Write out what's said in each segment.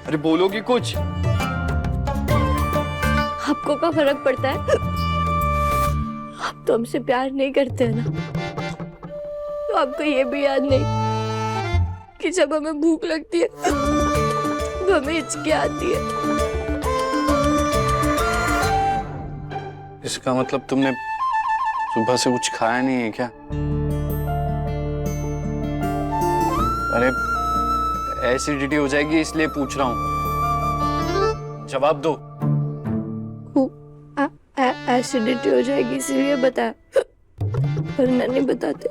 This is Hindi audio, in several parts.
अरे बोलोगी कुछ? आपको क्या फर्क पड़ता है? आप तो हमसे प्यार नहीं करते हैं ना, तो आपको ये भी याद नहीं कि जब हमें भूख लगती है तो हमें हिचकी आती है। इसका मतलब तुमने सुबह से कुछ खाया नहीं है क्या? अरे एसिडिटी हो जाएगी इसलिए पूछ रहा हूँ, जवाब दो। एसिडिटी हो जाएगी इसलिए बताया, वरना नहीं बताते।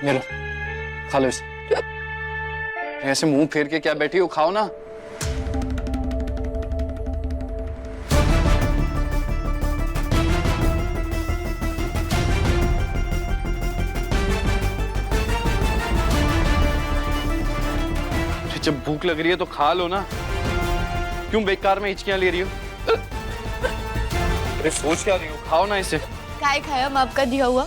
ये लो, खा लो इसे। ऐसे मुंह फेर के क्या बैठी हो, खाओ ना। जब भूख लग रही है तो खा लो ना, क्यों बेकार में हिचकियां ले रही हो? अरे सोच क्या रही हो, खाओ ना इसे। काय खाया हम आपका दिया हुआ,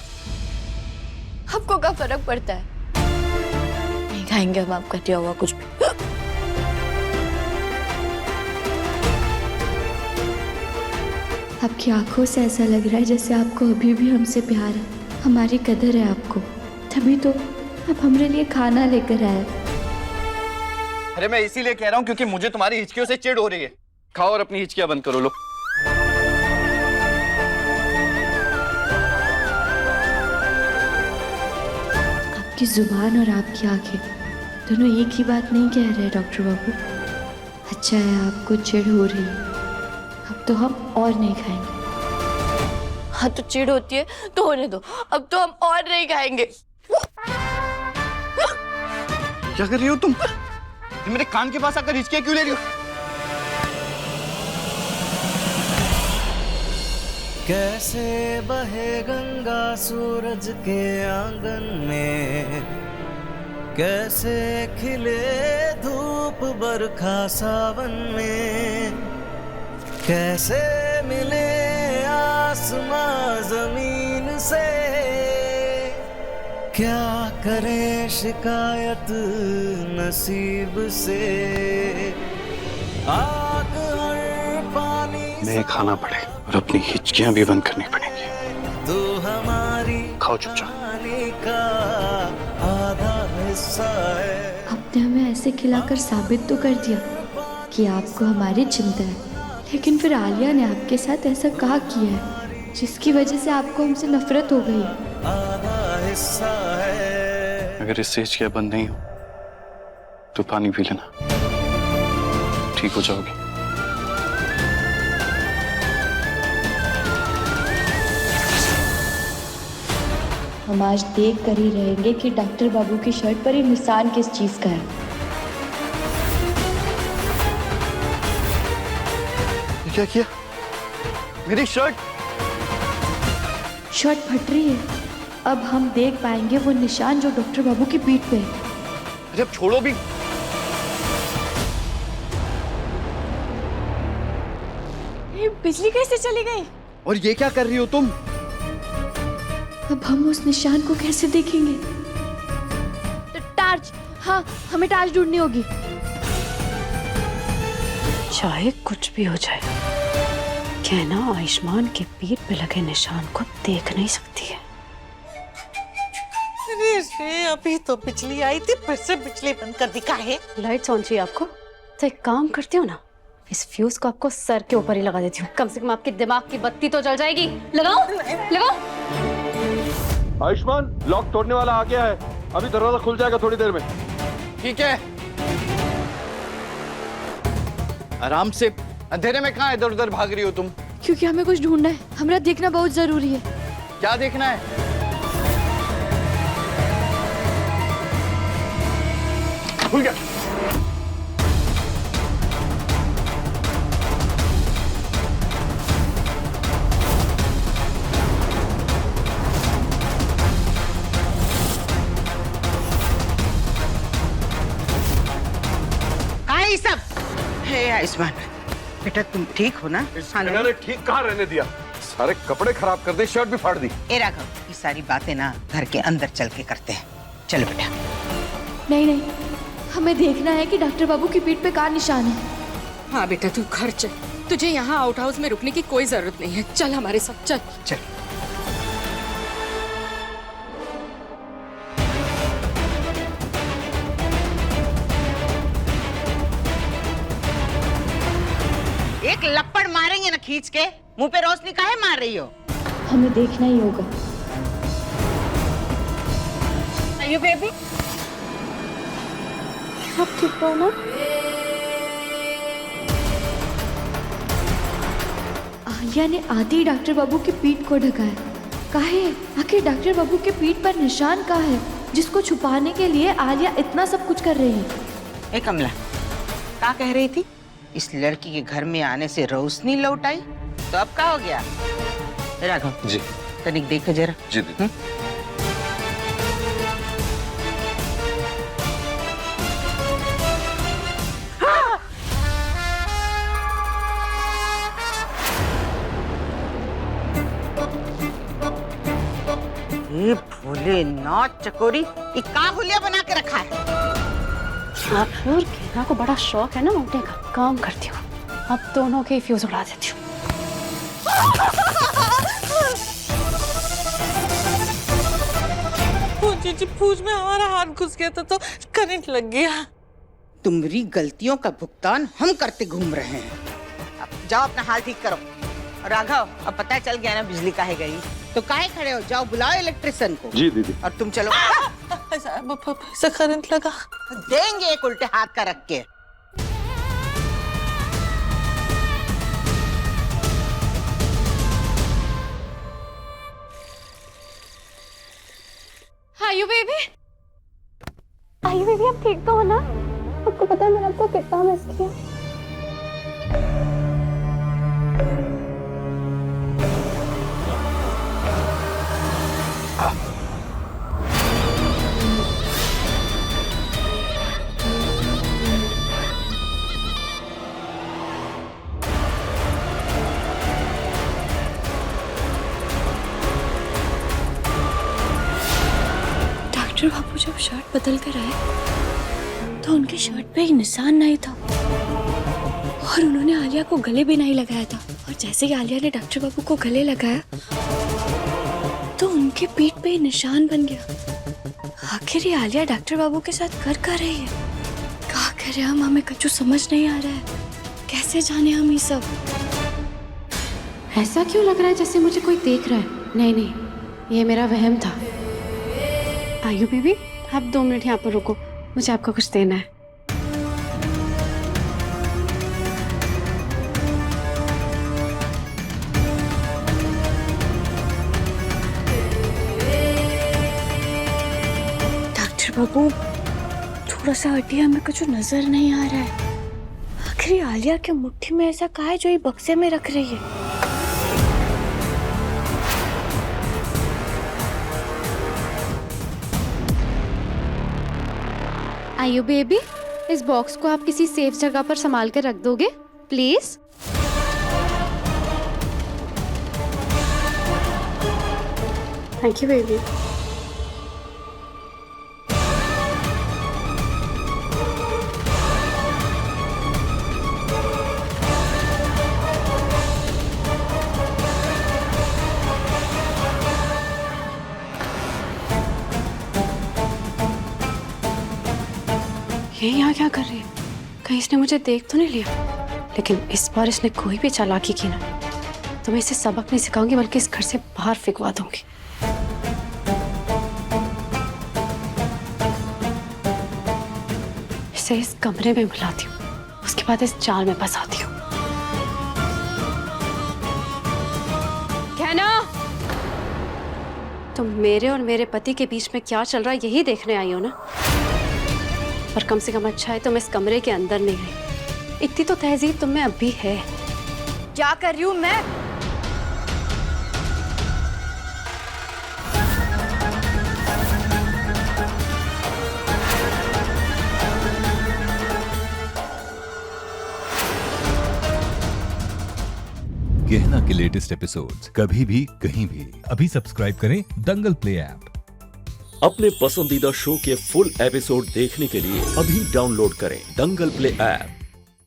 आपको क्या फर्क पड़ता है? नहीं खाएंगे हम आपका दिया हुआ कुछ भी। आपकी आंखों से ऐसा लग रहा है जैसे आपको अभी भी हमसे प्यार है, हमारी कदर है आपको, तभी तो आप हमारे लिए खाना लेकर आए। अरे मैं इसीलिए कह रहा हूँ क्योंकि मुझे तुम्हारी हिचकियों से चिढ़ हो रही है। खाओ और अपनी हिचकियां बंद करो। लो आपकी जुबान और आपकी आंखें दोनों एक ही बात नहीं कह रहे डॉक्टर बाबू। अच्छा है आपको चिढ़ हो रही है, अब तो हम और नहीं खाएंगे। हाँ तो चिढ़ होती है तो होने दो, अब तो हम और नहीं खाएंगे। क्या कर रही हो तुम? मेरे कान के पास आकर हिचकियां क्यों ले रही हो? कैसे बहे गंगा सूरज के आंगन में, कैसे खिले धूप बरखा सावन में, कैसे मिले आसमां जमीन से, क्या करे शिकायत नसीब से, आग हर पानी नहीं खाना पड़े और अपनी हिचकियां भी बंद करनी पड़ेंगी। तू हमारी खाओ चुपचाप। का आधा हिस्सा है। आपने हमें ऐसे खिलाकर साबित तो कर दिया कि आपको हमारी चिंता है, लेकिन फिर आलिया ने आपके साथ ऐसा कहा किया है जिसकी वजह से आपको हमसे नफरत हो गई। आधा हिस्सा है। अगर इससे हिचकियां बंद नहीं हो तो पानी पी लेना, ठीक हो जाओगे। हम आज देख कर ही रहेंगे कि डॉक्टर बाबू की शर्ट पर ये निशान किस चीज का है। ये क्या किया? मेरी शर्ट फट रही है। अब हम देख पाएंगे वो निशान जो डॉक्टर बाबू की पीठ पे है। जब छोड़ो भी। ये बिजली कैसे चली गई? और ये क्या कर रही हो तुम? अब हम उस निशान को कैसे देखेंगे? तो टार्च, हाँ हमें टार्च ढूंढनी होगी। चाहे कुछ भी हो जाए, कहना आयुष्मान के पीठ पे लगे निशान को देख नहीं सकती है। अरे अभी तो बिजली आई थी, फिर से बिजली बंद कर दी। काहे? लाइट्स ऑन चाहिए आपको? तो एक काम करती हो ना, इस फ्यूज को आपको सर के ऊपर ही लगा देती हूँ, कम से कम आपके दिमाग की बत्ती तो जल जाएगी। लगाओ लगाओ। आयुष्मान, लॉक तोड़ने वाला आ गया है, अभी दरवाजा खुल जाएगा थोड़ी देर में। ठीक है, आराम से। अंधेरे में कहाँ इधर उधर भाग रही हो तुम? क्योंकि हमें कुछ ढूंढना है, हमें देखना बहुत जरूरी है। क्या देखना है? खुल गया। आयुष्मान बेटा तुम ठीक हो ना? हाँ, इन्होंने ठीक कहाँ रहने दिया, सारे कपड़े खराब कर दिए, शर्ट भी फाड़ दी। ए राघव, ये सारी बातें ना घर के अंदर चल के करते हैं। चलो बेटा। नहीं नहीं, हमें देखना है कि डॉक्टर बाबू की पीठ पे क्या निशान है। हाँ बेटा तू घर चल, तुझे यहाँ आउट हाउस में रुकने की कोई जरूरत नहीं है। चल हमारे साथ चल। चल। एक लपड़ मारेंगे ना खींच के, मुंह पे रोशनी काहे मार रही हो? हमें देखना ही होगा। अयो बेबी, आप ठीक हो ना? आलिया ने आते ही डॉक्टर बाबू की पीठ को ढका है। काहे? आखिर डॉक्टर बाबू के पीठ पर निशान कहाँ है जिसको छुपाने के लिए आलिया इतना सब कुछ कर रही है? ए कमला, क्या कह रही थी? इस लड़की के घर में आने से रोशनी लौट आई, तो अब क्या हो गया? राघव जी तनिक देखो जरा। जी दीदी। ये भोलेनाथ चकोरी, ये का हुलिया बना के रखा है? आप और घेना को बड़ा शौक है ना उठने का। काम करती हूँ, अब दोनों के फ्यूज उड़ा देती हूँ। जी फूज में हमारा हाथ घुस गया था तो करंट लग गया। तुम्हारी गलतियों का भुगतान हम करते घूम रहे हैं। अब जाओ अपना हाल ठीक करो। राघव, अब पता चल गया ना बिजली काहे गई, तो काहे खड़े हो? जाओ बुलाओ इलेक्ट्रिशियन को। जी दीदी। और तुम चलो। ऐसा करंट लगा। देंगे एक उल्टे हाथ का रख के। आयु बेबी, आयु बेबी आप ठीक तो हो ना? आपको पता है मैंने आपको कितना मिस किया। डॉक्टर बाबू जब शर्ट बदल कर आए तो उनके शर्ट पे एक निशान नहीं था और उन्होंने आलिया को गले भी नहीं लगाया था। और जैसे ही आलिया ने डॉक्टर बाबू को गले लगाया तो उनके पीठ पे निशान बन गया। आखिर ये आलिया डॉक्टर बाबू के साथ कर रही है? क्या करें हम, हमें कुछ समझ नहीं आ रहा है। कैसे जाने हम ये सब? ऐसा क्यों लग रहा है जैसे मुझे कोई देख रहा है? नहीं नहीं, ये मेरा वहम था। आयु बेबी, आप 2 मिनट यहाँ पर रुको, मुझे आपको कुछ देना है। डॉक्टर बाबू थोड़ा सा हटिए, हमें कुछ नजर नहीं आ रहा है। आखिर आलिया के मुट्ठी में ऐसा कहा है जो ये बक्से में रख रही है? आयु बेबी, इस बॉक्स को आप किसी सेफ जगह पर संभाल कर रख दोगे प्लीज? Thank you baby. ये यहाँ क्या कर रही है? कहीं इसने मुझे देख तो नहीं लिया? लेकिन इस बार इसने कोई भी चालाकी की ना तो मैं इसे सबक नहीं सिखाऊंगी, बल्कि इस घर से बाहर फेंकवा दूंगी। इसे इस कमरे में बुलाती हूँ, उसके बाद इस जाल में फंसाती हूँ। कहना, तुम मेरे और मेरे पति के बीच में क्या चल रहा है यही देखने आई हो ना? पर कम से कम अच्छा है तुम इस कमरे के अंदर नहीं आई। इतनी तो तहजीब तुम में अब भी है। क्या कर रही हूँ मैं? गेहना के लेटेस्ट एपिसोड्स कभी भी कहीं भी। अभी सब्सक्राइब करें दंगल प्ले ऐप। अपने पसंदीदा शो के फुल एपिसोड देखने के लिए अभी डाउनलोड करें दंगल प्ले ऐप।